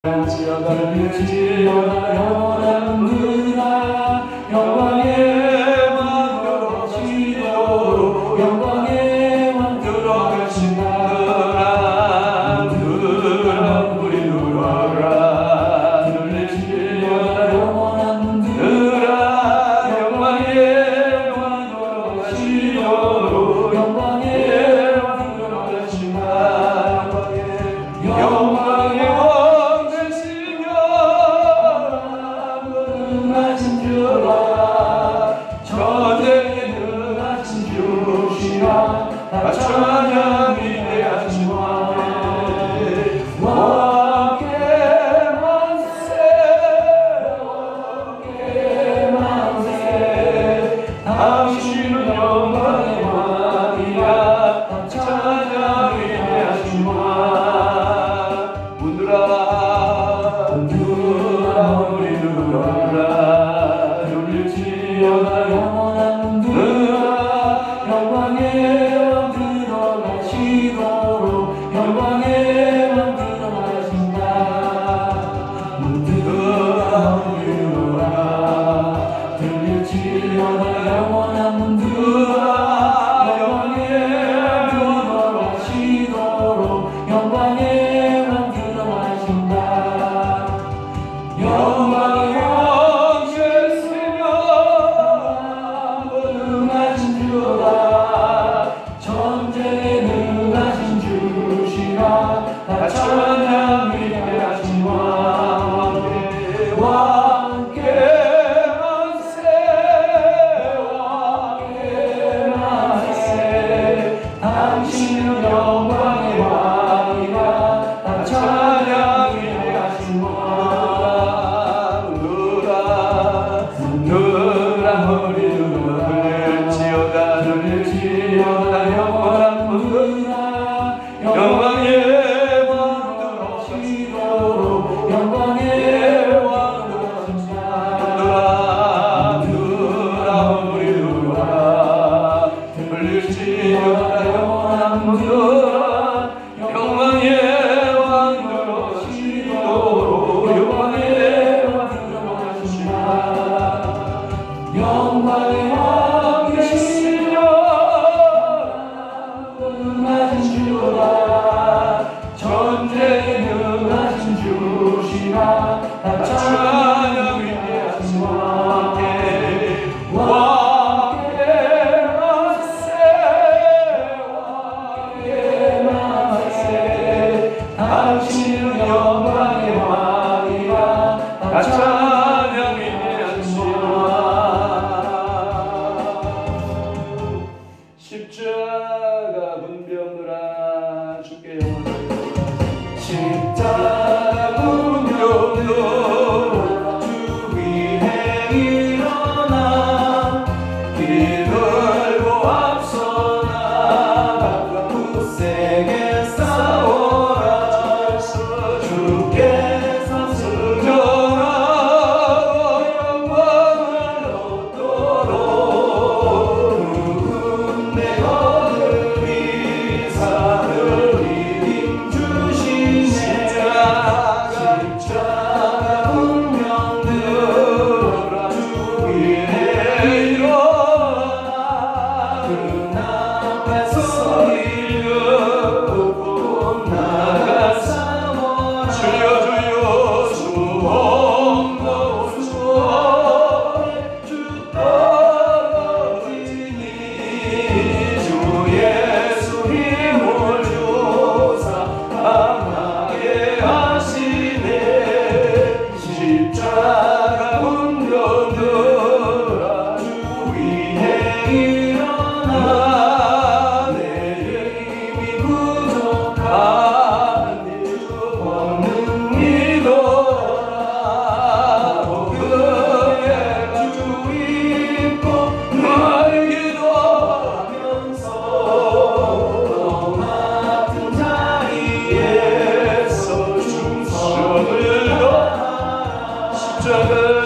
지어달리지어다 영원한 누나 영광의 왕 들어가시도록 영광의 왕 들어가신다. 누나 우리 누나라 들리지어다 영원한 누나 영광의 왕 들어가시도록 영광의 왕 들어가신다. 영광의 전쟁에 능하신 주시라 다 찬양 위대하신 왕께 만세 왕께 만세 당신은 영광의 왕이라 다 찬양 위대하신 왕 문들아 우리 누나라 영원한 누나 영광의 왕 들어가시도록 영광의 왕 들어가신다. 누나 우리 누나 들릴지어다 영원한 누나 영광의 왕 들어가시도록 영광의 왕 들어가신다. 영광의 전쟁에 능하신 주시라 다 찬양 위대하신 왕께 만세 왕께 만세 당신은 영광의 왕이라 다 찬양 위대하신 왕 누나 우리 들릴지어다 영원한 누나 영광의 왕 들어가시도록 영광의 왕 들어가신다. 누나 우리 누나 들릴지어다 영원한 누나 영광의 왕 들어가시도록 영광의 왕 들어가신다. 영광의 왕 계시려 능하신 주라 전쟁에 능하신 주시라 다 찬양 위대하신 왕께 만세 왕께 만세 당신은 영광의 왕이라 다 찬양 위대하신 왕 십자가 문병들아 주께 영원하리 십자가 문병들아 주 위에 일어나 길 걸고 앞서 나가 굳세게 싸워라 주께서 승전하고 영광을 얻도록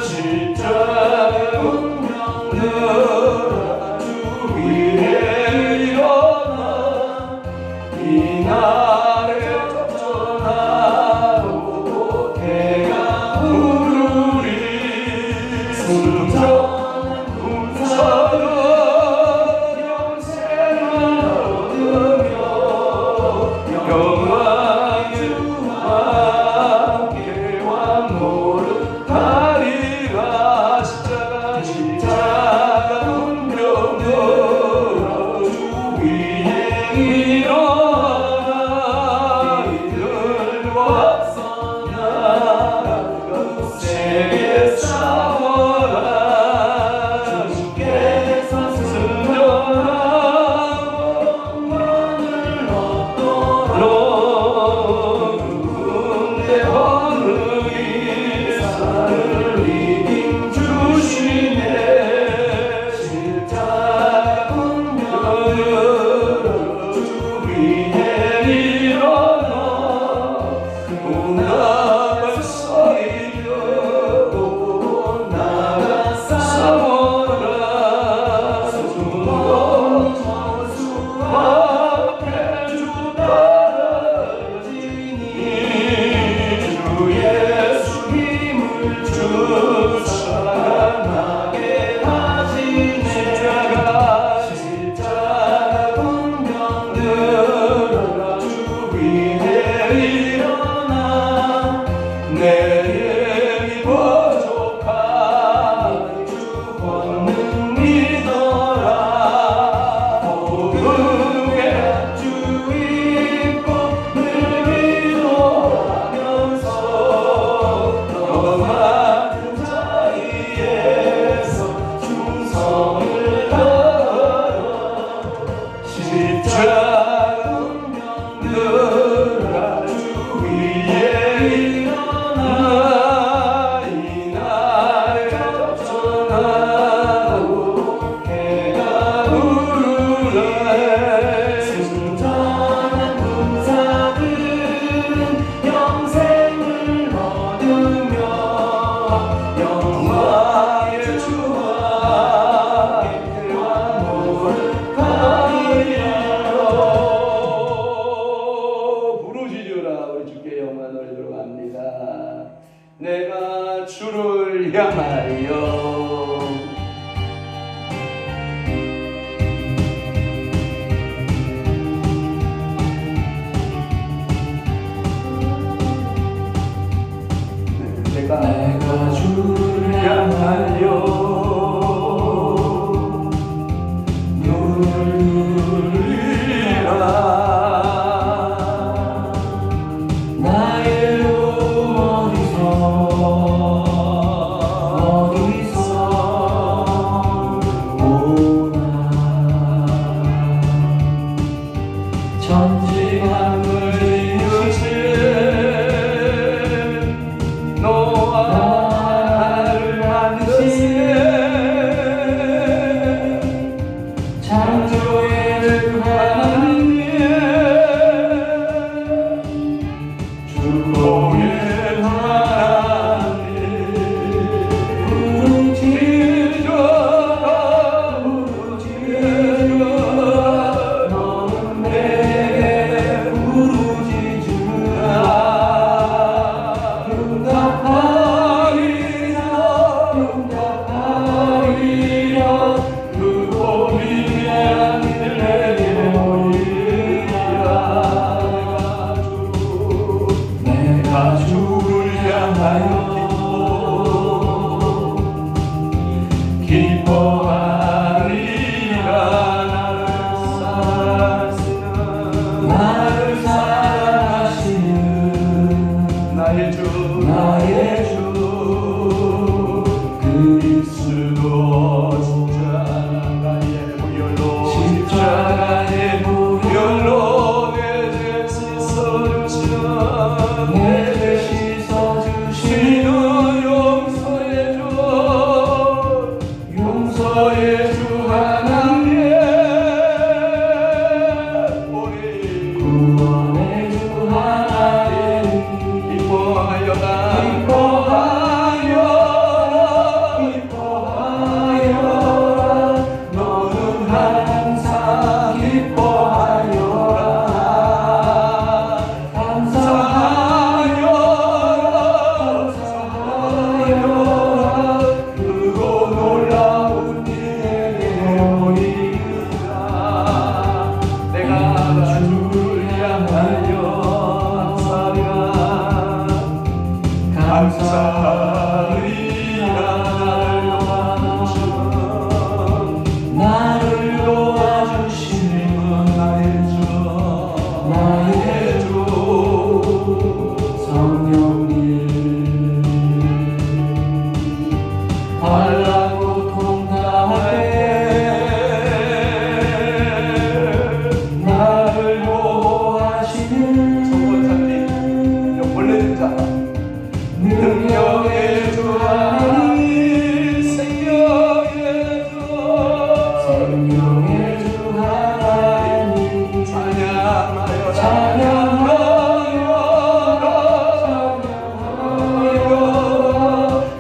십자가 운명들아 주 위에 일어나 이날에 쫓겨나도 내 힘이 부족한 주 권능 믿어라 모두의 주 있고 늘 기도하면서 너 많은 자리에서 충성을 다하라 십자가 운명들아 주 위에 일어나 이 날에 접전하고 해가 부르네 순전한 군사들은 영생을 얻으며 영광의 주와 왕국을 가리리라 부르짖으라 우리 주께 영광 돌리도록 합니다. 내가 주를 향하여 내가 주를 향하여 눈을 돌리라 나의 어디서 오나 전지하늘 지으신 너와 나를 만드신 창조의 주 하나님 주의 하나님 부르짖어라 너는 내게 부르짖으라 응답하리라 그고 미련한 이들 내게 모이리라 내가 주를 향하여 기뻐하리라 나를 사랑하시는 나의 주 그리스도 십자가의 무혈로 내 죄 씻어주시는 용서의 주 하나님 우리 구원의 주 하나님 기뻐하여라 너는 항상 기뻐하여라 감사하여라 그고 놀라운 일에게 모이리라 내가 주를 향하여 감사하리라 나를 도와주시는 나의 주 성령님 환난 고통당할 때 나를 보호하시는 정원사님 원래 자 능력의 주 하나님 생명의 주 하나님 찬양하여라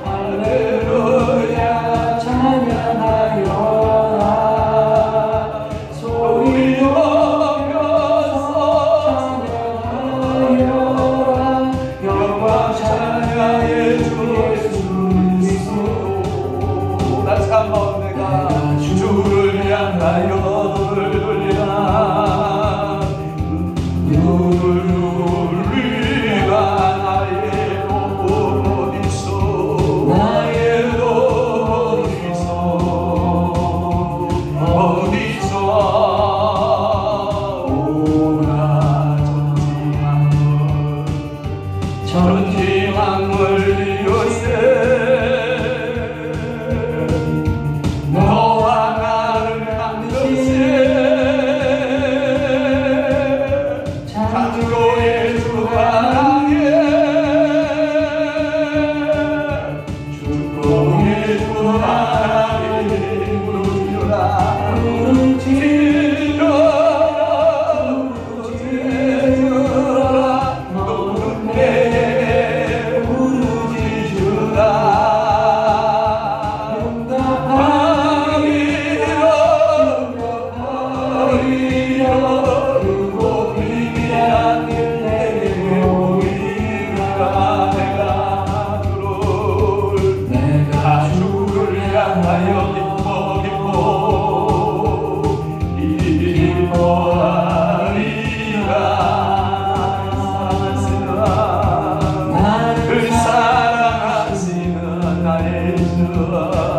할렐루야 찬양하여라 소리 높여서 찬양하여라 영광 찬양의 주 예수 그리스도 다시 한번 내가 주를 향하여 눈을 돌리라 눈을 돌리라 나의 보호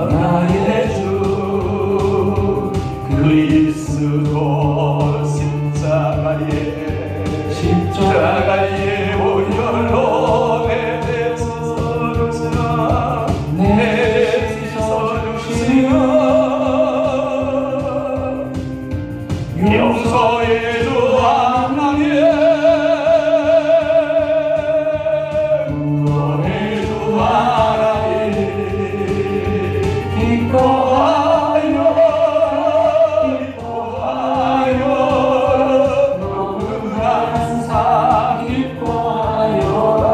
나의 주 그리스도 십자가에 오열로 내 씻어 주시나 내 씻어 주시나 용서해 주 하나님 구원해 주 하나님 기뻐하여 너는 항상 기뻐하여라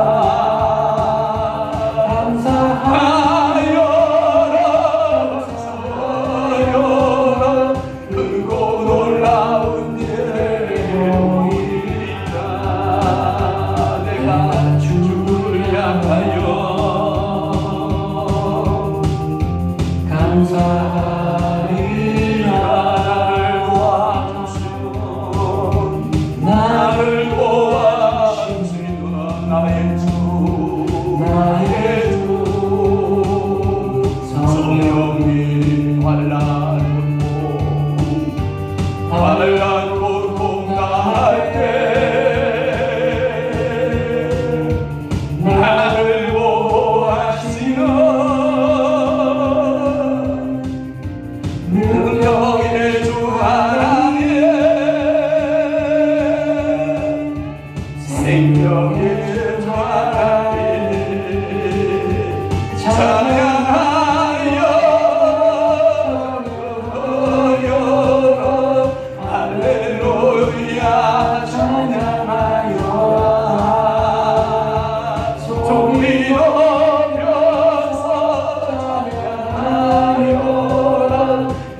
감사하여라 크고 놀라운 일이다 내가 주를 향하여 감사하리라 나를 도와주시는 나의 주 성령님 환난 고통 당할 때 나를 보호하시는 능력의 주 하나님 생명의 주 하나님 찬양하여 할렐루야 찬양하여 소리 높여서 찬양하여라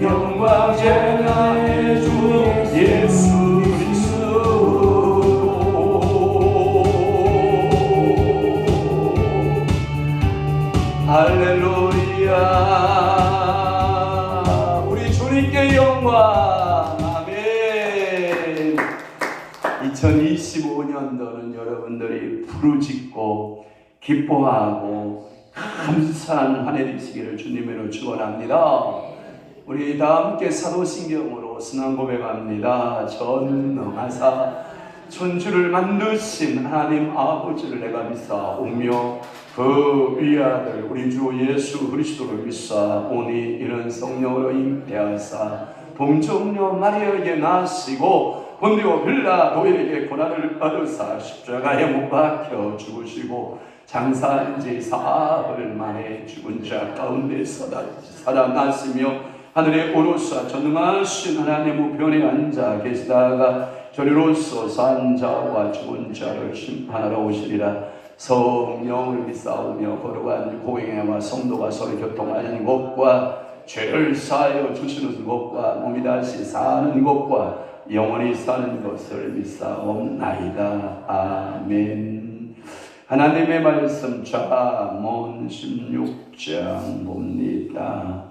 영광 제나의 주 예수 할렐루야 우리 주님께 영광 아멘 2025년도는 여러분들이 부르짖고 기뻐하고 감사한 한 해 되시기를 주님으로 축원합니다. 우리 다 함께 사도신경으로 신앙 고백합니다. 전능하사 천주를 만드신 하나님 아버지를 내가 믿사오며 그 위아들 우리 주 예수 그리스도를 믿사오니 이는 성령으로 잉태하사 동정녀 마리아에게 나시고 본디오 빌라도에게 고난을 받으사 십자가에 못 박혀 죽으시고 장사한 지 사흘 만에 죽은 자 가운데 살아나시며 하늘에 오르사 전능하신 하나님 우편에 앉아 계시다가 저리로서 산 자와 죽은 자를 심판하러 오시리라. 성령을 믿사오며 거룩한 공회와 성도가 서로 교통하는 것과 죄를 사하여 주시는 것과 몸이 다시 사는 것과 영원히 사는 것을 믿사옵나이다. 아멘. 하나님의 말씀 잠언 16장 봅니다.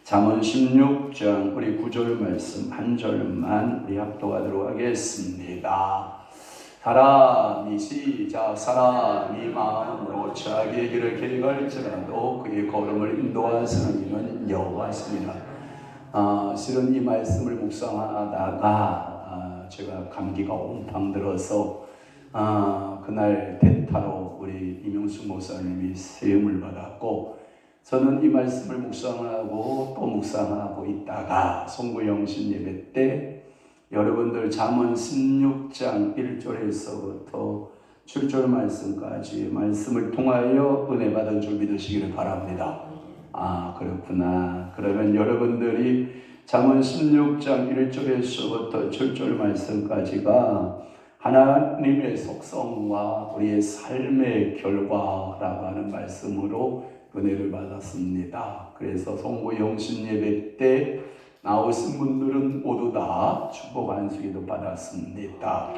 잠언 16장 우리 9절 말씀 한 절만 우리 합독하도록 하겠습니다. 사람이 시작 사람이 마음으로 자기의 길을 계획할지라도 그의 걸음을 인도하시는 이는 여호와시니라. 실은 이 말씀을 묵상하다가 제가 감기가 옹팡 들어서 그날 대타로 우리 임용수 목사님이 세움을 받았고 저는 이 말씀을 묵상하고 또 묵상하고 있다가 송구영신 예배 때 여러분들 잠언 16장 1절에서부터 7절 말씀까지 말씀을 통하여 은혜 받은 줄 믿으시기를 바랍니다. 그렇구나. 그러면 여러분들이 잠언 16장 1절에서부터 7절 말씀까지가 하나님의 속성과 우리의 삶의 결과라고 하는 말씀으로 은혜를 받았습니다. 그래서 송구 영신 예배 때 나오신 분들은 모두 다 축복 안수기도 받았습니다.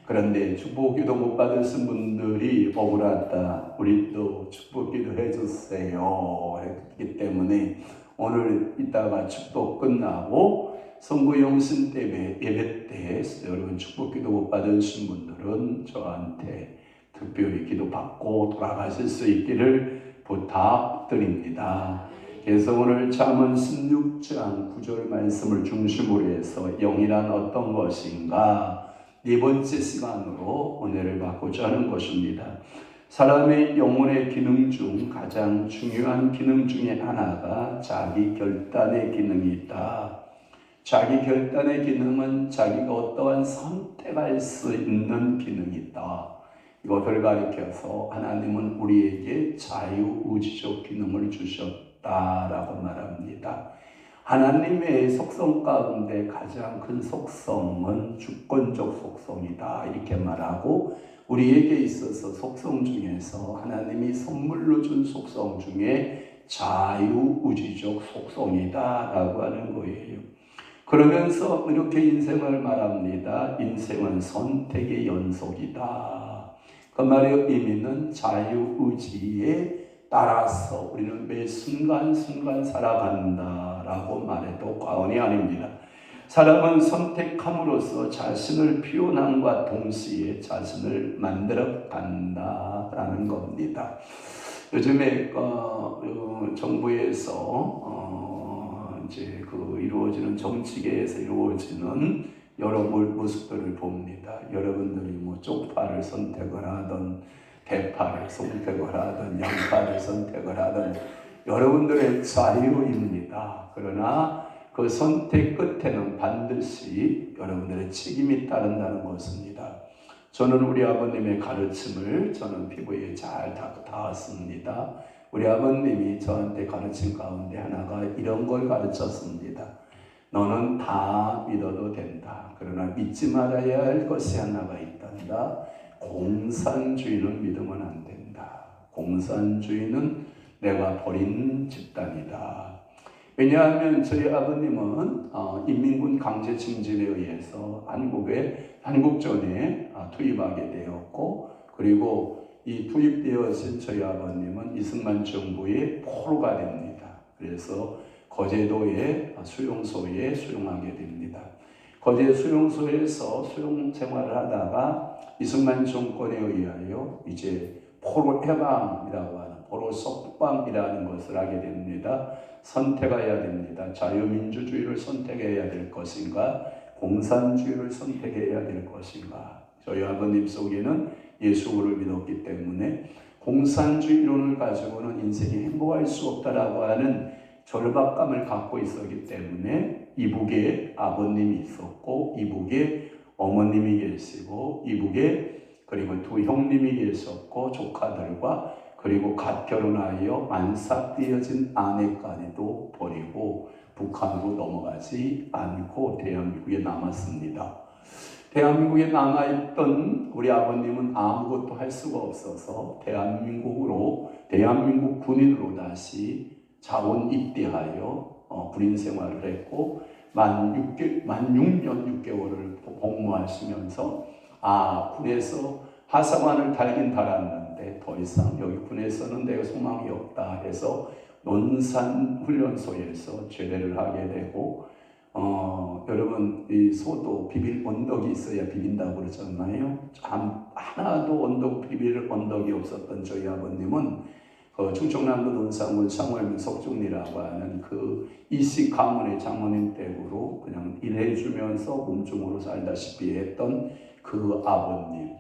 그런데 축복기도 못 받으신 분들이 억울하다. 우리도 축복기도 해주세요. 했기 때문에 오늘 이따가 축복 끝나고 송구 영신 때문에 예배 때 여러분 축복기도 못 받으신 분들은 저한테 특별히 기도받고 돌아가실 수 있기를 부탁드립니다. 그래서 오늘 잠언 16장 9절 말씀을 중심으로 해서 영이란 어떤 것인가 네 번째 시간으로 은혜를 받고자 하는 것입니다. 사람의 영혼의 기능 중 가장 중요한 기능 중에 하나가 자기 결단의 기능이 있다. 자기 결단의 기능은 자기가 어떠한 선택할 수 있는 기능이 있다. 이것을 가리켜서 하나님은 우리에게 자유의지적 기능을 주셨다라고 말합니다. 하나님의 속성 가운데 가장 큰 속성은 주권적 속성이다 이렇게 말하고, 우리에게 있어서 속성 중에서 하나님이 선물로 준 속성 중에 자유의지적 속성이다 라고 하는 거예요. 그러면서 이렇게 인생을 말합니다. 인생은 선택의 연속이다. 그 말의 의미는 자유의지에 따라서 우리는 매 순간순간 살아간다라고 말해도 과언이 아닙니다. 사람은 선택함으로써 자신을 표현함과 동시에 자신을 만들어 간다라는 겁니다. 요즘에 정부에서 이제 이루어지는 정치계에서 이루어지는 여러 모습들을 봅니다. 여러분들이 뭐 쪽파를 선택을 하든 대파를 선택을 하든 양파를 선택을 하든 여러분들의 자유입니다. 그러나 그 선택 끝에는 반드시 여러분들의 책임이 따른다는 것입니다. 저는 우리 아버님의 가르침을 저는 피부에 잘 닿았습니다. 우리 아버님이 저한테 가르친 가운데 하나가 이런 걸 가르쳤습니다. 너는 다 믿어도 된다. 그러나 믿지 말아야 할 것이 하나가 있단다. 공산주의는 믿으면 안 된다. 공산주의는 내가 버린 집단이다. 왜냐하면 저희 아버님은 인민군 강제징집에 의해서 한국전에 투입하게 되었고, 그리고 이 투입되어진 저희 아버님은 이승만 정부의 포로가 됩니다. 그래서 거제도의 수용소에 수용하게 됩니다. 거제 수용소에서 수용 생활을 하다가 이승만 정권에 의하여 이제 포로 해방이라고 하는 포로 석방이라는 것을 하게 됩니다. 선택해야 됩니다. 자유민주주의를 선택해야 될 것인가, 공산주의를 선택해야 될 것인가. 저희 아버님 속에는 예수를 믿었기 때문에 공산주의 이론을 가지고는 인생이 행복할 수 없다라고 하는 절박감을 갖고 있었기 때문에 이북에 아버님이 있었고, 이북에 어머님이 계시고, 이북에 그리고 두 형님이 계셨고, 조카들과 그리고 갓 결혼하여 만삭되어진 아내까지도 버리고 북한으로 넘어가지 않고 대한민국에 남았습니다. 대한민국에 남아있던 우리 아버님은 아무것도 할 수가 없어서 대한민국 군인으로 다시 자원 입대하여 군인 생활을 했고, 만 6년 6개월을 복무하시면서 군에서 하사관을 달긴 달았는데 더 이상 여기 군에서는 내가 소망이 없다 해서 논산훈련소에서 제대를 하게 되고, 여러분 이 소도 비빌 언덕이 있어야 비빈다고 그러잖아요. 하나도 비빌 언덕이 없었던 저희 아버님은 충청남도 논산군 상월면 석중리라고 하는 이식 가문의 장모님 댁으로 그냥 일해주면서 몸종으로 살다시피 했던 그 아버님.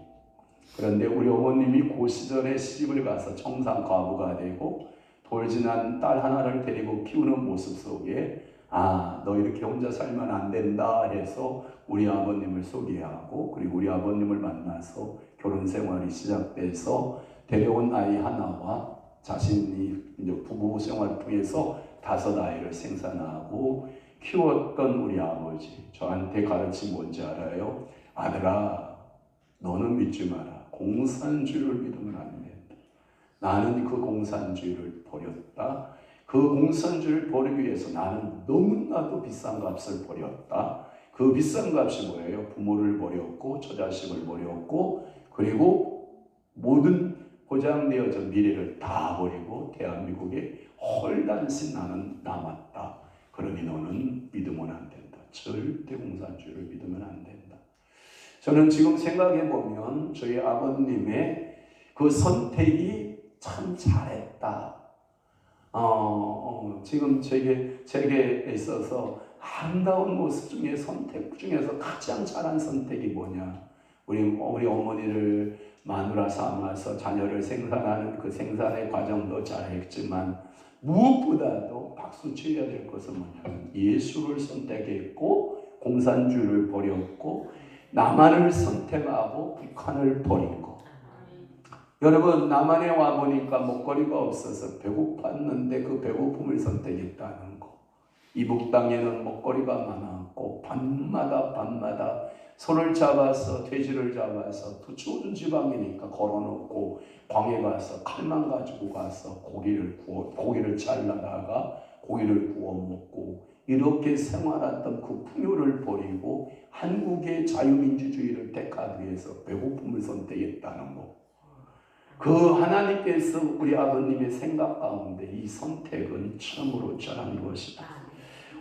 그런데 우리 어머님이 그 시절에 시집을 가서 청산 과부가 되고 돌진한 딸 하나를 데리고 키우는 모습 속에 너 이렇게 혼자 살면 안 된다 해서 우리 아버님을 소개하고, 그리고 우리 아버님을 만나서 결혼 생활이 시작돼서 데려온 아이 하나와 자신이 이제 부부 생활을 통해서 5아이를 생산하고 키웠던 우리 아버지, 저한테 가르친 뭔지 알아요? 아들아, 너는 믿지 마라. 공산주의를 믿으면 안 된다. 나는 그 공산주의를 버렸다. 그 공산주의를 버리기 위해서 나는 너무나도 비싼 값을 버렸다. 그 비싼 값이 뭐예요? 부모를 버렸고 처자식을 버렸고, 그리고 모든 보장되어져 미래를 다 버리고 대한민국에 헐단신 나는 남았다. 그러니 너는 믿으면 안 된다. 절대 공산주의를 믿으면 안 된다. 저는 지금 생각해 보면 저희 아버님의 그 선택이 참 잘했다. 지금 제게 있어서 아름다운 모습 중에 선택 중에서 가장 잘한 선택이 뭐냐? 우리 어머니를 마누라 삼아서 자녀를 생산하는 그 생산의 과정도 잘했지만 무엇보다도 박수 쳐야 될 것은 뭐냐면 예수를 선택했고 공산주의를 버렸고 남한을 선택하고 북한을 버리고. 여러분, 남한에 와보니까 먹거리가 없어서 배고팠는데 그 배고픔을 선택했다는 거. 이북 땅에는 먹거리가 많았고 밤마다 소를 잡아서 돼지를 잡아서 또 추운 지방이니까 걸어놓고 광에 가서 칼만 가지고 가서 고기를 잘라다가 고기를 구워 먹고 이렇게 생활했던 그 풍요를 버리고 한국의 자유민주주의를 택하기 위해서 배고픔을 선택했다는 거. 그 하나님께서 우리 아버님의 생각 가운데 이 선택은 참으로 잘한 것이다.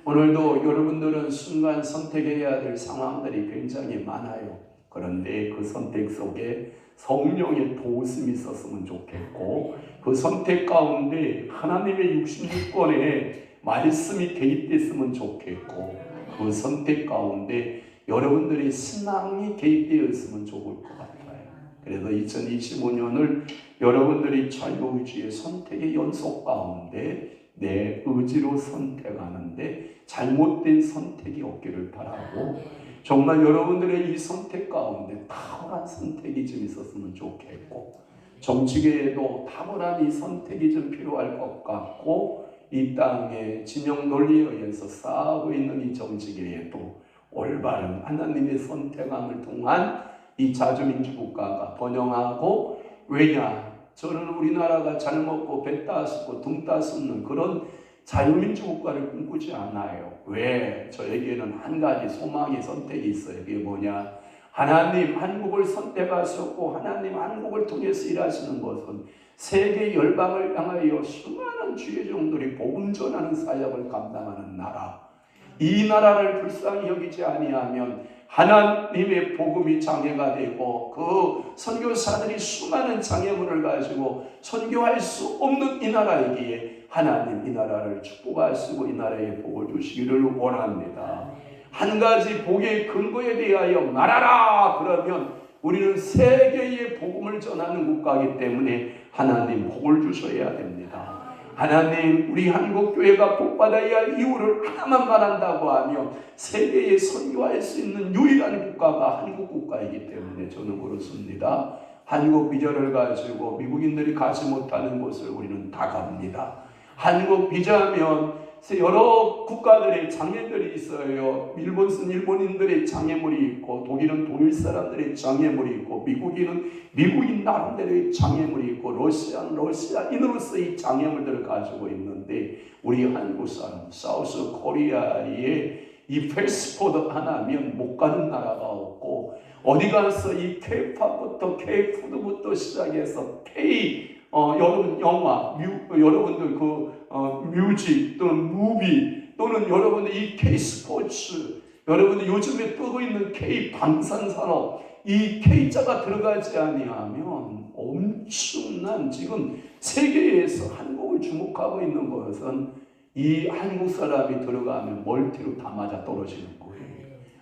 오늘도 여러분들은 순간 선택해야 될 상황들이 굉장히 많아요. 그런데 그 선택 속에 성령의 도우심이 있었으면 좋겠고 그 선택 가운데 하나님의 66권의 말씀이 개입됐으면 좋겠고 그 선택 가운데 여러분들의 신앙이 개입되어 있으면 좋을 것 같아요. 그래서 2025년을 여러분들이 자유의지의 선택의 연속 가운데 내 의지로 선택하는데 잘못된 선택이 없기를 바라고 정말 여러분들의 이 선택 가운데 탁월한 선택이 좀 있었으면 좋겠고 정치계에도 탁월한 이 선택이 좀 필요할 것 같고 이 땅의 진영 논리에 의해서 싸우고 있는 이 정치계에도 올바른 하나님의 선택함을 통한 이 자주민주국가가 번영하고 왜냐? 저는 우리나라가 잘 먹고 배 따숩고 등 따숩는 그런 자유민주국가를 꿈꾸지 않아요. 왜? 저에게는 한 가지 소망의 선택이 있어요. 그게 뭐냐? 하나님 한국을 선택하셨고 하나님 한국을 통해서 일하시는 것은 세계 열방을 향하여 수많은 주의 종들이 복음 전하는 사역을 감당하는 나라. 이 나라를 불쌍히 여기지 아니하면 하나님의 복음이 장애가 되고 그 선교사들이 수많은 장애물을 가지고 선교할 수 없는 이 나라이기에 하나님 이 나라를 축복하시고 이 나라에 복을 주시기를 원합니다. 한 가지 복의 근거에 대하여 말하라 그러면 우리는 세계에 복음을 전하는 국가이기 때문에 하나님 복을 주셔야 됩니다. 하나님 우리 한국교회가 복받아야 할 이유를 하나만 말한다고 하면 세계에 선교할 수 있는 유일한 국가가 한국 국가이기 때문에 저는 그렇습니다. 한국 비자를 가지고 미국인들이 가지 못하는 곳을 우리는 다 갑니다. 한국 비자면 여러 국가들의 장애들이 있어요. 일본은 일본인들의 장애물이 있고 독일은 독일 사람들의 장애물이 있고 미국인은 미국인 나름대로의 장애물이 있고 러시아는 러시아인으로서의 장애물들을 가지고 있는데 우리 한국 사람 사우스 코리아의 이 패스포드 하나면 못 가는 나라가 없고 어디 가서 이 K-팝부터 K-푸드부터 시작해서 여러분 영화, 여러분들 뮤직 또는 무비 또는 여러분들 이 K-스포츠 여러분들 요즘에 뜨고 있는 K-방산산업 이 K자가 들어가지 아니하면 엄청난 지금 세계에서 한국을 주목하고 있는 것은 이 한국 사람이 들어가면 멀티로 다 맞아 떨어지는 거예요.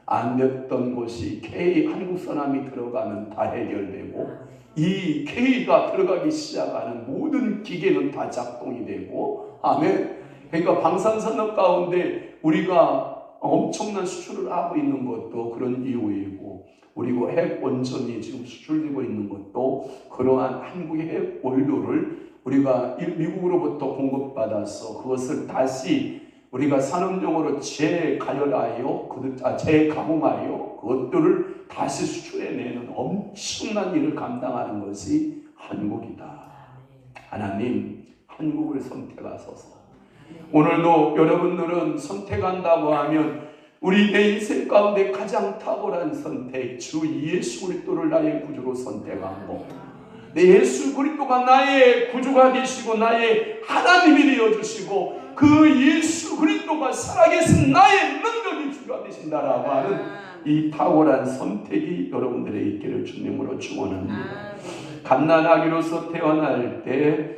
안 됐던 것이 한국 사람이 들어가면 다 해결되고 이 K가 들어가기 시작하는 모든 기계는 다 작동이 되고 아멘. 그러니까 방산산업 가운데 우리가 엄청난 수출을 하고 있는 것도 그런 이유이고 그리고 핵 원전이 지금 수출되고 있는 것도 그러한 한국의 핵 원료를 우리가 미국으로부터 공급받아서 그것을 다시 우리가 산업용으로 재가열하여 재가공하여 그것들을 다시 수출해내는 엄청난 일을 감당하는 것이 한국이다. 하나님 한국을 선택하소서. 오늘도 여러분들은 선택한다고 하면 우리 내 인생 가운데 가장 탁월한 선택 주 예수 그리스도를 나의 구주로 선택한 것 내 예수 그리스도가 나의 구주가 되시고 나의 하나님이 되어주시고 그 예수 그리스도가 살아계신 나의 능력이 주가 되신다라고 하는 이 탁월한 선택이 여러분들의 있기를 주님으로 축원합니다. 갓난아기로서 태어날 때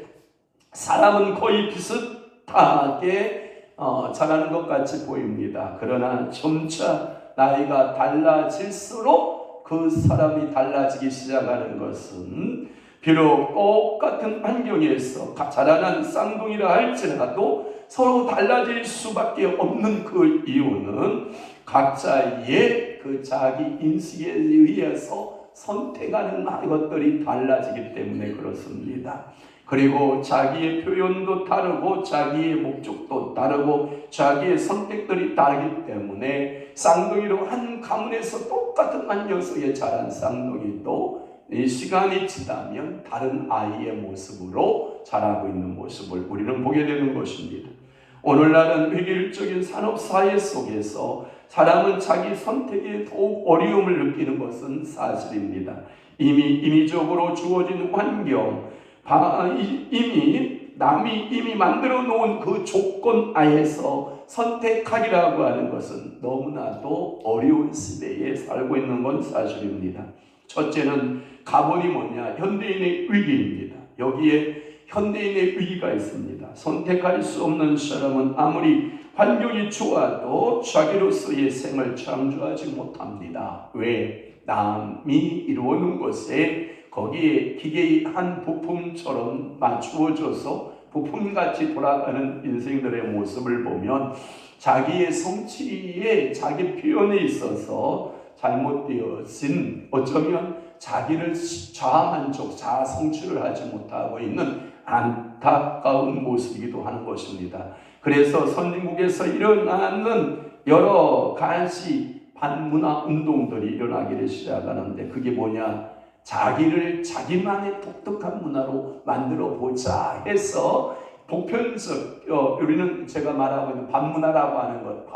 사람은 거의 비슷하게 자라는 것 같이 보입니다. 그러나 점차 나이가 달라질수록 그 사람이 달라지기 시작하는 것은 비록 똑같은 환경에서 자라난 쌍둥이라 할지라도 서로 달라질 수밖에 없는 그 이유는 각자의 그 자기 인식에 의해서 선택하는 것들이 달라지기 때문에 그렇습니다. 그리고 자기의 표현도 다르고 자기의 목적도 다르고 자기의 선택들이 다르기 때문에 쌍둥이로 한 가문에서 똑같은 한 녀석에 자란 쌍둥이도 이 시간이 지나면 다른 아이의 모습으로 자라고 있는 모습을 우리는 보게 되는 것입니다. 오늘날은 획일적인 산업사회 속에서 사람은 자기 선택에 더욱 어려움을 느끼는 것은 사실입니다. 이미 인위적으로 주어진 환경, 남이 만들어 놓은 그 조건 하에서 선택하기라고 하는 것은 너무나도 어려운 시대에 살고 있는 건 사실입니다. 첫째는 가본이 뭐냐? 현대인의 위기입니다. 여기에 현대인의 위기가 있습니다. 선택할 수 없는 사람은 아무리 환경이 좋아도 자기로서의 생을 창조하지 못합니다. 왜? 남이 이루어놓은 것에 거기에 기계의 한 부품처럼 맞추어져서 부품같이 돌아가는 인생들의 모습을 보면 자기의 성취에 자기 표현에 있어서 잘못되어진 어쩌면 자기를 자아만족, 자아성취를 하지 못하고 있는 안타까운 모습이기도 하는 것입니다. 그래서 선진국에서 일어나는 여러 가지 반문화 운동들이 일어나기를 시작하는데 그게 뭐냐? 자기를 자기만의 독특한 문화로 만들어 보자 해서 보편적 우리는 제가 말하고 있는 반문화라고 하는 것,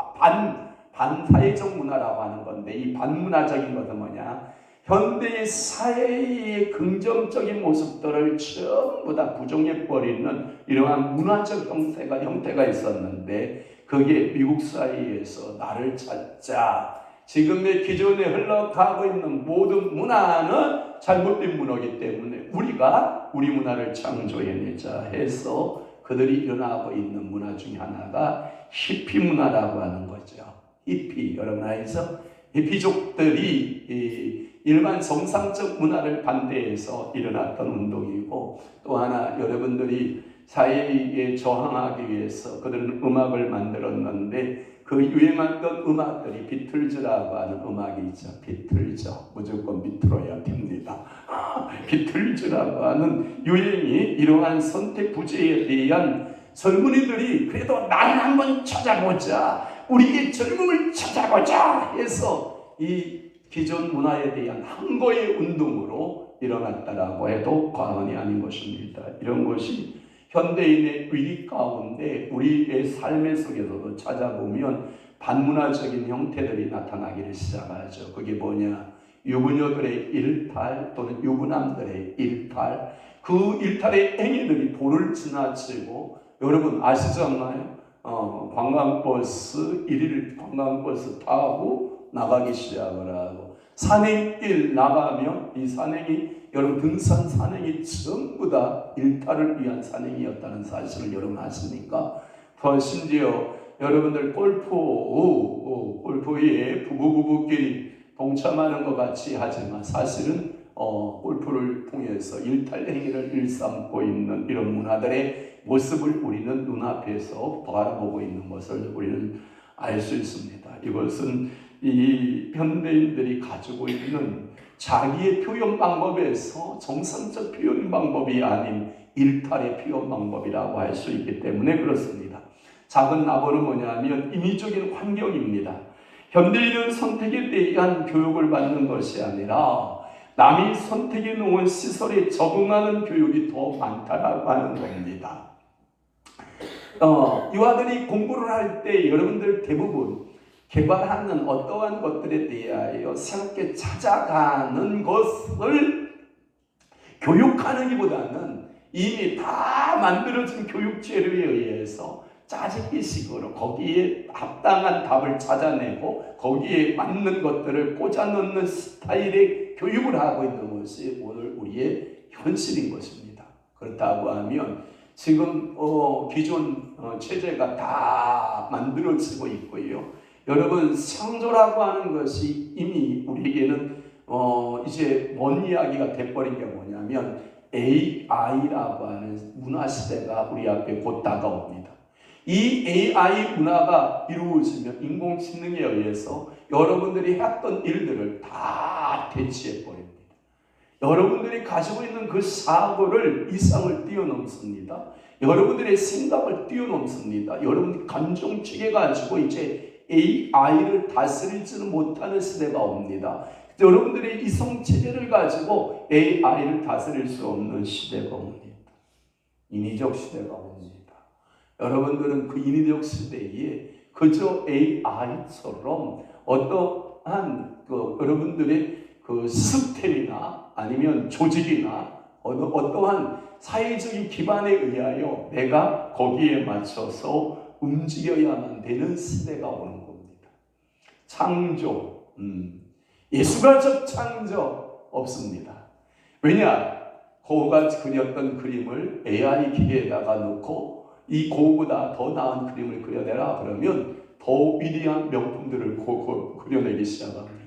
반사회적 문화라고 하는 건데 이 반문화적인 것은 뭐냐? 현대의 사회의 긍정적인 모습들을 전부 다 부정해버리는 이러한 문화적 형태가 있었는데 그게 미국 사회에서 나를 찾자. 지금의 기존에 흘러가고 있는 모든 문화는 잘못된 문화이기 때문에 우리가 우리 문화를 창조해내자 해서 그들이 일어나고 있는 문화 중에 하나가 히피 문화라고 하는 거죠. 히피, 여러분 알죠? 히피족들이 일반 정상적 문화를 반대해서 일어났던 운동이고 또 하나 여러분들이 사회에 저항하기 위해서 그들은 음악을 만들었는데 그 유행했던 음악들이 비틀즈라고 하는 음악이 있죠. 비틀즈 무조건 비틀어야 됩니다. 비틀즈라고 하는 유행이 이러한 선택 부재에 대한 젊은이들이 그래도 나를 한번 찾아보자, 우리의 젊음을 찾아보자 해서 이 기존 문화에 대한 항거의 운동으로 일어났다라고 해도 과언이 아닌 것입니다. 이런 것이 현대인의 위기 가운데 우리의 삶의 속에서도 찾아보면 반문화적인 형태들이 나타나기를 시작하죠. 그게 뭐냐? 유부녀들의 일탈 또는 유부남들의 일탈, 그 일탈의 행위들이 도를 지나치고 여러분 아시지 않나요? 관광버스 1일 관광버스 타고 나가기 시작을 하고 산행길 나가면 이 산행이 여러분 등산 산행이 전부 다 일탈을 위한 산행이었다는 사실을 여러분 아십니까? 심지어 여러분들 골프에 부부끼리 동참하는 것 같이 하지만 사실은 골프를 통해서 일탈 행위를 일삼고 있는 이런 문화들의 모습을 우리는 눈앞에서 바라보고 있는 것을 우리는 알 수 있습니다. 이것은 이 현대인들이 가지고 있는 자기의 표현 방법에서 정상적 표현 방법이 아닌 일탈의 표현 방법이라고 할 수 있기 때문에 그렇습니다. 작은 나보는 뭐냐면 인위적인 환경입니다. 현대인은 선택에 대한 교육을 받는 것이 아니라 남이 선택해 놓은 시설에 적응하는 교육이 더 많다라고 하는 겁니다. 유아들이 공부를 할 때 여러분들 대부분 개발하는 어떠한 것들에 대하여 새롭게 찾아가는 것을 교육하는기보다는 이미 다 만들어진 교육재료에 의해서 짜집기식으로 거기에 합당한 답을 찾아내고 거기에 맞는 것들을 꽂아 넣는 스타일의 교육을 하고 있는 것이 오늘 우리의 현실인 것입니다. 그렇다고 하면 지금 기존 체제가 다 만들어지고 있고요. 여러분, 창조라고 하는 것이 이미 우리에게는 이제 먼 이야기가 돼버린 게 뭐냐면 AI라고 하는 문화 시대가 우리 앞에 곧 다가옵니다. 이 AI 문화가 이루어지면 인공지능에 의해서 여러분들이 했던 일들을 다 대체해 버립니다. 여러분들이 가지고 있는 그 사고를 이상을 뛰어넘습니다. 여러분들의 생각을 뛰어넘습니다. 여러분 감정체계 가지고 이제 AI를 다스리지는 못하는 시대가 옵니다. 여러분들의 이성체계를 가지고 AI를 다스릴 수 없는 시대가 옵니다. 인위적 시대가 옵니다. 여러분들은 그 인위적 시대에 그저 AI처럼 어떠한 여러분들의 그 시스템이나 아니면 조직이나 어떠한 사회적인 기반에 의하여 내가 거기에 맞춰서 움직여야만 되는 시대가 오는 겁니다. 창조, 예술가적 창조 없습니다. 왜냐? 고흐가 그렸던 그림을 AI 기계에다가 넣고 이 고흐보다 더 나은 그림을 그려내라 그러면 더 위대한 명품들을 그려내기 시작합니다.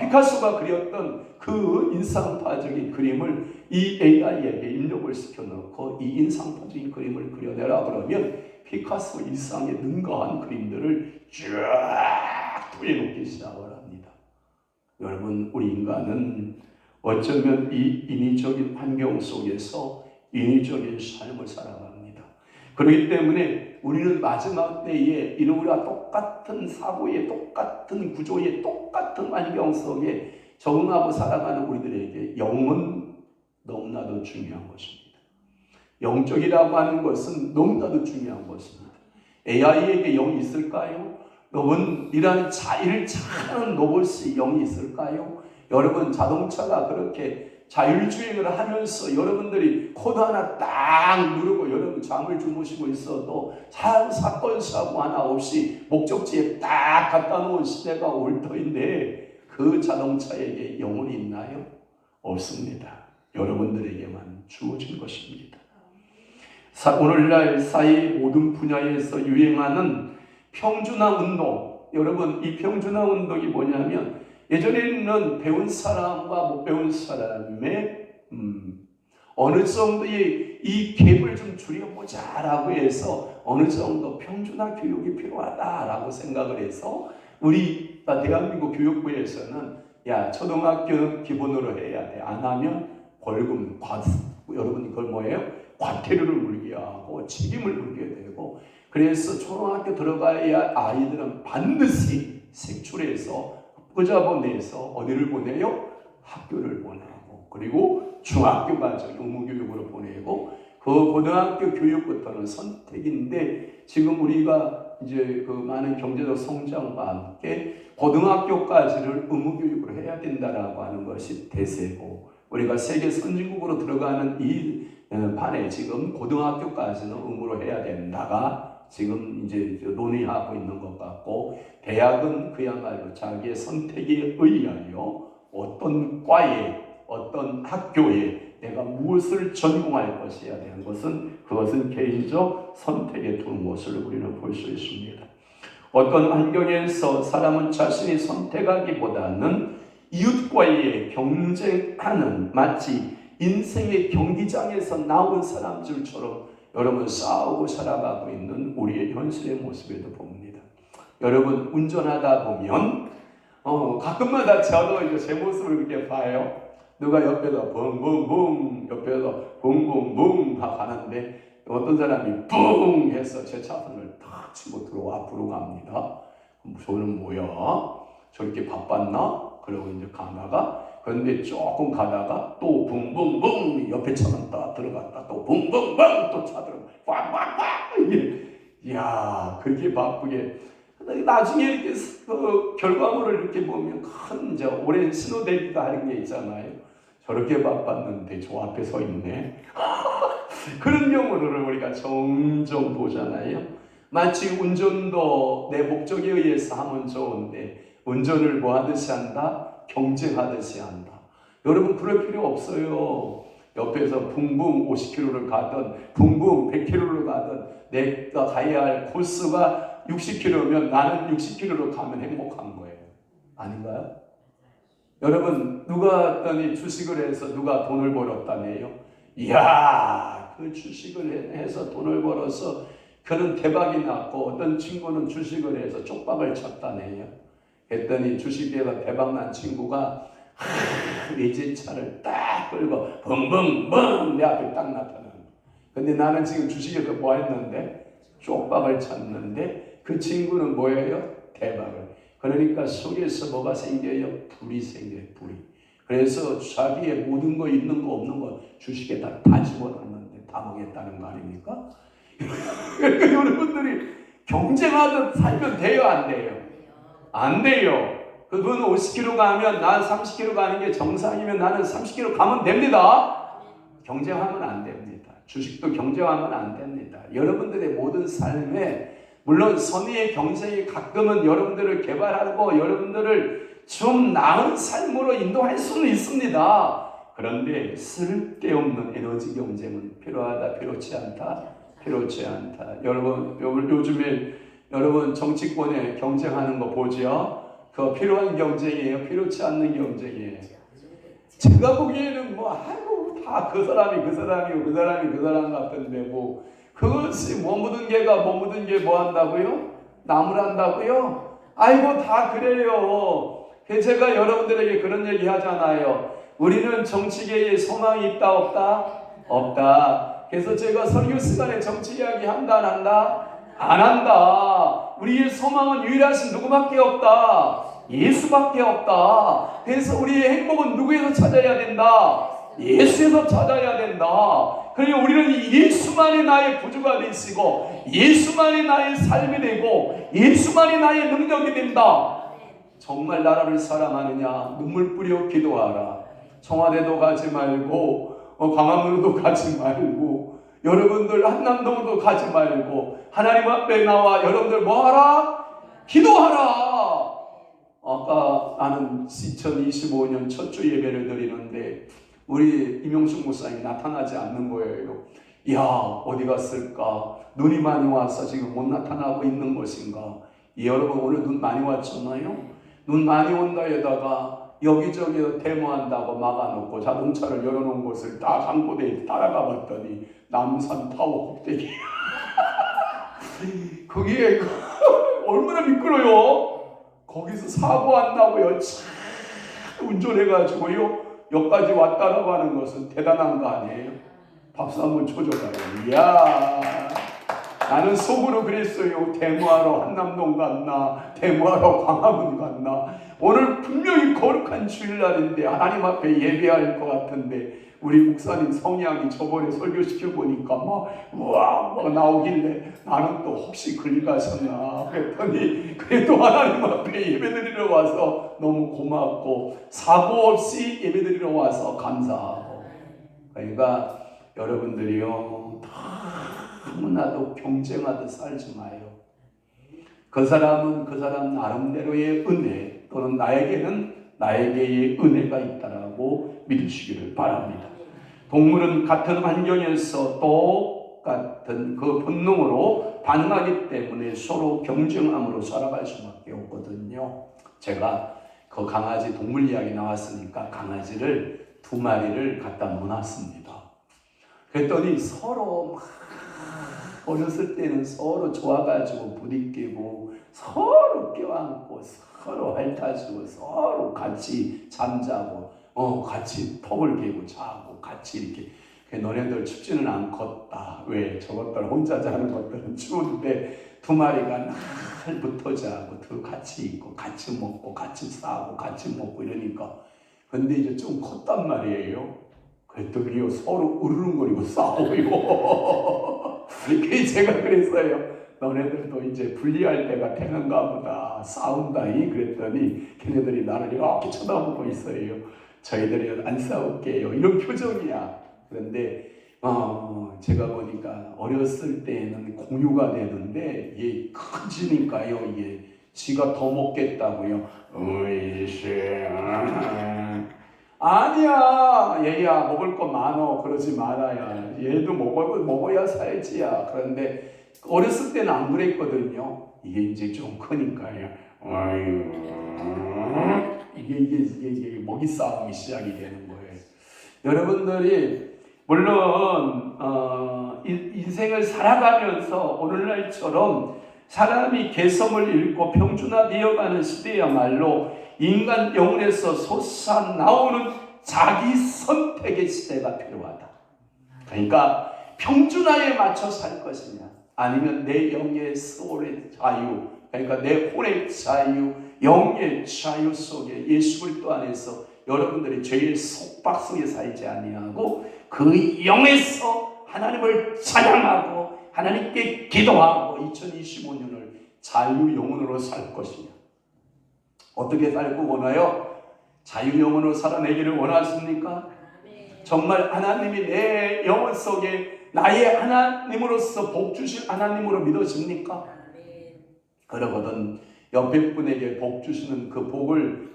피카소가 그렸던 그 인상파적인 그림을 이 AI에게 입력을 시켜놓고 이 인상파적인 그림을 그려내라 그러면 피카소 이상의 능가한 그림들을 쫙 투여놓기 시작을 합니다. 여러분, 우리 인간은 어쩌면 이 인위적인 환경 속에서 인위적인 삶을 살아갑니다. 그렇기 때문에 우리는 마지막 때에 우리와 똑같은 사고에 똑같은 구조에 똑같은 환경 속에 적응하고 살아가는 우리들에게 영은 너무나도 중요한 것입니다. 영적이라고 하는 것은 너무나도 중요한 것입니다. AI에게 영이 있을까요? 로봇이라는 일을 잘하는 로봇이 영이 있을까요? 여러분, 자동차가 그렇게 자율주행을 하면서 여러분들이 코드 하나 딱 누르고 여러분 잠을 주무시고 있어도 사건 사고 하나 없이 목적지에 딱 갖다 놓은 시대가 올 터인데 그 자동차에게 영혼이 있나요? 없습니다. 여러분들에게만 주어진 것입니다. 오늘날 사회 모든 분야에서 유행하는 평준화 운동, 여러분, 이 평준화 운동이 뭐냐면 예전에는 배운 사람과 못 배운 사람의 어느 정도의 이 갭을 좀 줄여보자라고 해서 어느 정도 평준화 교육이 필요하다라고 생각을 해서 우리 대한민국 교육부에서는 초등학교는 기본으로 해야 돼. 안 하면 벌금, 여러분 그걸 뭐예요? 과태료를 물게 하고 책임을 물게 되고, 그래서 초등학교 들어가야 아이들은 반드시 색출해서 끄잡아내서 어디를 보내요? 학교를 보내고, 그리고 중학교 가서 의무교육으로 보내고, 그 고등학교 교육부터는 선택인데 지금 우리가 이제 그 많은 경제적 성장과 함께 고등학교까지를 의무교육으로 해야 된다라고 하는 것이 대세고, 우리가 세계 선진국으로 들어가는 이 판에 지금 고등학교까지는 의무로 해야 된다가 지금 이제 논의하고 있는 것 같고, 대학은 그야말로 자기의 선택에 의하여 어떤 과에 어떤 학교에 내가 무엇을 전공할 것이어야 되는 것은 그것은 개인적 선택에 두는 것을 우리는 볼 수 있습니다. 어떤 환경에서 사람은 자신이 선택하기보다는 이웃과의 경쟁하는, 마치 인생의 경기장에서 나온 사람들처럼 여러분 싸우고 살아가고 있는 우리의 현실의 모습에도 봅니다. 여러분, 운전하다 보면 가끔마다 저도 이제 제 모습을 그렇게 봐요. 누가 옆에서 붕붕붕, 옆에서 붕붕붕 다 가는데 어떤 사람이 붕 해서 제 차선을 탁 치고 앞으로 갑니다. 저는 뭐야? 저렇게 바빴나? 그러고 이제 가다가, 그런데 조금 가다가 또 붕붕붕 옆에 차는 딱 들어갔다, 또 붕붕붕 또 차 들어가, 꽉꽉꽉 이야, 그렇게 바쁘게. 나중에 이렇게 그 결과물을 이렇게 보면 큰 이제 오랜 신호 대기가 하는 게 있잖아요. 저렇게 바빴는데 저 앞에 서 있네. 그런 경우를 우리가 종종 보잖아요. 마치 운전도 내 목적에 의해서 하면 좋은데 운전을 뭐 하듯이 한다? 경쟁하듯이 한다. 여러분 그럴 필요 없어요. 옆에서 붕붕 50km를 가든 붕붕 100km를 가든 내가 가야 할 코스가 60km면 나는 60km로 가면 행복한 거예요. 아닌가요? 여러분 누가 어떠니 주식을 해서 누가 돈을 벌었다네요. 이야 그 주식을 해서 돈을 벌어서 그는 대박이 났고 어떤 친구는 주식을 해서 쪽박을 쳤다네요. 했더니 주식에서 대박난 친구가 외제차를 딱 끌고 벙벙벙 내 앞에 딱 나타나는 거예요. 근데 나는 지금 주식에서 뭐 했는데 쪽박을 쳤는데 그 친구는 뭐예요? 대박을. 그러니까 속에서 뭐가 생겨요? 불이 생겨요. 불이. 그래서 자기의 모든 거 있는 거 없는 거 주식에다 다 집어넣는데 다 먹겠다는 거 아닙니까? 그러니까 여러분들이 경쟁하듯 살면 돼요? 안 돼요? 안 돼요. 그분은 50km 가면 난 30km 가는 게 정상이면 나는 30km 가면 됩니다. 경쟁하면 안 됩니다. 주식도 경쟁하면 안 됩니다. 여러분들의 모든 삶에 물론 선의의 경쟁이 가끔은 여러분들을 개발하고 여러분들을 좀 나은 삶으로 인도할 수는 있습니다. 그런데 쓸데없는 에너지 경쟁은 필요하다, 필요치 않다, 필요치 않다. 여러분 요즘에 여러분 정치권에 경쟁하는 거 보죠? 그거 필요한 경쟁이에요? 필요치 않는 경쟁이에요? 제가 보기에는 뭐 아이고 다 그 사람이 그 사람이고 그 사람이 그 사람 같은데 뭐 그것이 뭐 묻은 개가 뭐 묻은 개 뭐 한다고요? 나무를 한다고요? 아이고 다 그래요. 제가 여러분들에게 그런 얘기 하잖아요. 우리는 정치계에 소망이 있다 없다? 없다. 그래서 제가 설교 시간에 정치 이야기 한다 안 한다? 안 한다. 우리의 소망은 유일하신 누구밖에 없다. 예수밖에 없다. 그래서 우리의 행복은 누구에서 찾아야 된다? 예수에서 찾아야 된다. 그러니 우리는 예수만이 나의 구주가 되시고 예수만이 나의 삶이 되고 예수만이 나의 능력이 된다. 정말 나라를 사랑하느냐? 눈물 뿌려 기도하라. 청와대도 가지 말고 광화문도 가지 말고 여러분들 한남동도 가지 말고 하나님 앞에 나와 여러분들 뭐하라? 기도하라. 아까 나는 2025년 첫 주 예배를 드리는데 우리 임용숙 목사님이 나타나지 않는 거예요. 야 어디 갔을까? 눈이 많이 와서 지금 못 나타나고 있는 것인가? 여러분 오늘 눈 많이 왔잖아요. 눈 많이 온다에다가 여기저기 데모한다고 막아놓고 자동차를 열어놓은 곳을 다 강고대에 따라가 봤더니 남산 타워 꼭대기 거기에 얼마나 미끄러요. 거기서 사고 안 나고요. 차 운전해가지고요 여기까지 왔다라고 하는 것은 대단한 거 아니에요? 박수 한번 쳐줘봐요. 이야 나는 속으로 그랬어요. 데모하러 한남동 갔나 데모하러 광화문 갔나. 오늘 분명히 거룩한 주일날인데 하나님 앞에 예배할 것 같은데 우리 목사님 성향이 저번에 설교시켜 보니까 막 나오길래 나는 또 혹시 그리 가셨나 그랬더니 그래도 하나님 앞에 예배드리러 와서 너무 고맙고 사고 없이 예배드리러 와서 감사하고. 그러니까 여러분들이요 너무나도 경쟁하듯 살지 마요. 그 사람은 그 사람 나름대로의 은혜 또는 나에게는 나에게의 은혜가 있다라고 믿으시기를 바랍니다. 동물은 같은 환경에서 똑같은 그 본능으로 반응하기 때문에 서로 경쟁함으로 살아갈 수밖에 없거든요. 제가 그 강아지 동물 이야기 나왔으니까 강아지를 2마리를 갖다 놓았습니다. 그랬더니 서로 막 어렸을 때는 서로 좋아가지고 부딪히고 서로 껴안고 서로 핥아주고 서로 같이 잠자고 같이 턱을 개고 자고 같이 이렇게. 너네들 춥지는 않겠다. 왜? 저것들 혼자 자는 것들은 추운데 2마리가 날 붙어 자고 같이 있고 같이 먹고 같이 싸고 같이 먹고 이러니까. 근데 이제 좀 컸단 말이에요. 그랬더니요 서로 으르렁거리고 싸우고. 그래서 제가 그랬어요. 너네들도 이제 분리할 때가 되는가 보다. 싸운다이. 그랬더니 걔네들이 나를 이렇게 쳐다보고 있어요. 저희들이 안 싸울게요. 이런 표정이야. 그런데 제가 보니까 어렸을 때는 공유가 되는데 이게 커지니까요. 이게 지가 더 먹겠다고요. 으이씨. 아니야, 얘야 먹을 거 많어. 그러지 말아야. 얘도 먹어야 살지야. 그런데 어렸을 때는 안 그랬거든요. 이게 이제 좀 크니까요. 아유, 이게 먹이 싸움이 시작이 되는 거예요. 여러분들이 물론 인생을 살아가면서 오늘날처럼 사람이 개성을 잃고 평준화되어가는 시대야말로 인간 영혼에서 솟아나오는 자기 선택의 시대가 필요하다. 그러니까 평준화에 맞춰 살 것이냐, 아니면 내 영의 소울의 자유, 그러니까 내 혼의 자유, 영의 자유 속에 예수 그리스도 안에서 여러분들이 죄의 속박 속에 살지 아니하고 그 영에서 하나님을 찬양하고 하나님께 기도하고 2025년을 자유 영혼으로 살 것이냐. 어떻게 살고 원하요? 자유 영혼으로 살아내기를 원하십니까? 정말 하나님이 내 영혼 속에 나의 하나님으로서 복 주실 하나님으로 믿어집니까? 그러거든 옆에 분에게 복 주시는 그 복을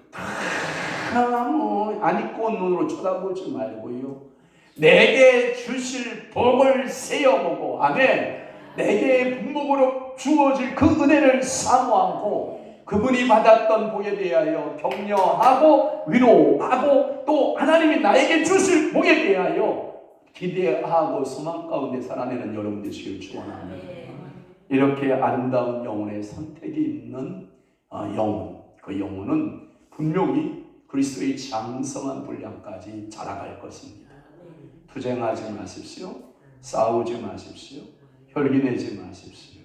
안 입고 온 눈으로 쳐다보지 말고요, 내게 주실 복을 세어보고, 아멘, 내게 분복으로 주어질 그 은혜를 사모하고 그분이 받았던 복에 대하여 격려하고 위로하고 또 하나님이 나에게 주실 복에 대하여 기대하고 소망 가운데 살아내는 여러분 되시길 축원합니다. 이렇게 아름다운 영혼의 선택이 있는 영혼, 그 영혼은 분명히 그리스도의 장성한 분량까지 자라갈 것입니다. 투쟁하지 마십시오. 싸우지 마십시오. 혈기내지 마십시오.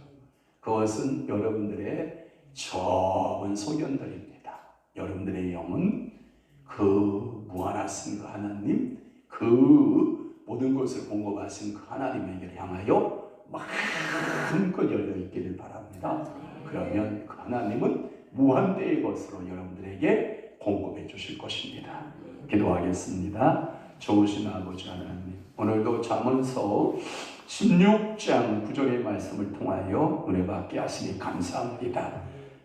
그것은 여러분들의 좁은 소견들입니다. 여러분들의 영은 그 무한하신 그 하나님, 그 모든 것을 공급하신 그 하나님에게 향하여 마음껏 열려있기를 바랍니다. 그러면 그 하나님은 무한대의 것으로 여러분들에게 공급해 주실 것입니다. 기도하겠습니다. 좋으신 아버지 하나님, 오늘도 잠언서 16장 9절의 말씀을 통하여 은혜 받게 하시니 감사합니다.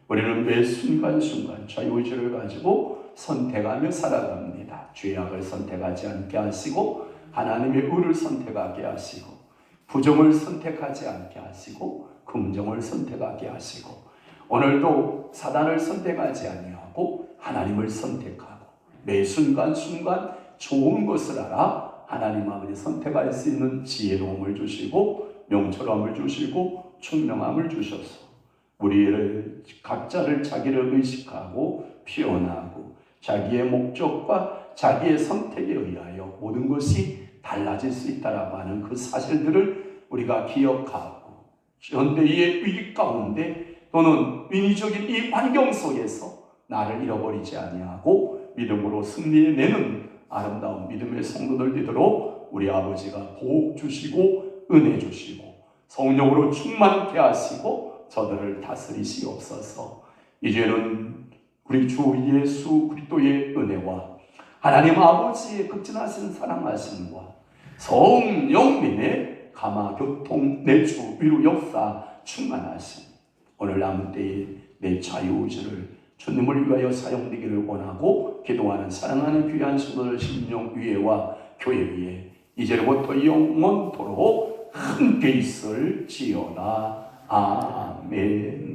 우리는 매 순간순간 자유의지를 가지고 선택하며 살아갑니다. 죄악을 선택하지 않게 하시고 하나님의 의를 선택하게 하시고 부정을 선택하지 않게 하시고 긍정을 선택하게 하시고 오늘도 사단을 선택하지 아니하고 하나님을 선택하고 매 순간순간 좋은 것을 알아 하나님 아버지 선택할 수 있는 지혜로움을 주시고 명철함을 주시고 총명함을 주셔서 우리를 각자를 자기를 의식하고 표현하고 자기의 목적과 자기의 선택에 의하여 모든 것이 달라질 수 있다라고 하는 그 사실들을 우리가 기억하고 현대의 위기 가운데 또는 인위적인 이 환경 속에서 나를 잃어버리지 아니하고 믿음으로 승리해내는 아름다운 믿음의 성도들 되도록 우리 아버지가 복 주시고 은혜 주시고 성령으로 충만케 하시고 저들을 다스리시옵소서. 이제는 우리 주 예수 그리스도의 은혜와 하나님 아버지의 극진하신 사랑하심과 성령님의 감화 교통 내주 위로 역사 충만하심 오늘 남은 때에 내 자유의지를 주님을 위하여 사용되기를 원하고 기도하는 사랑하는 귀한 성도들 심령 위에와 교회 위에 이제부터 영원토록 함께 있을지어다. 아멘.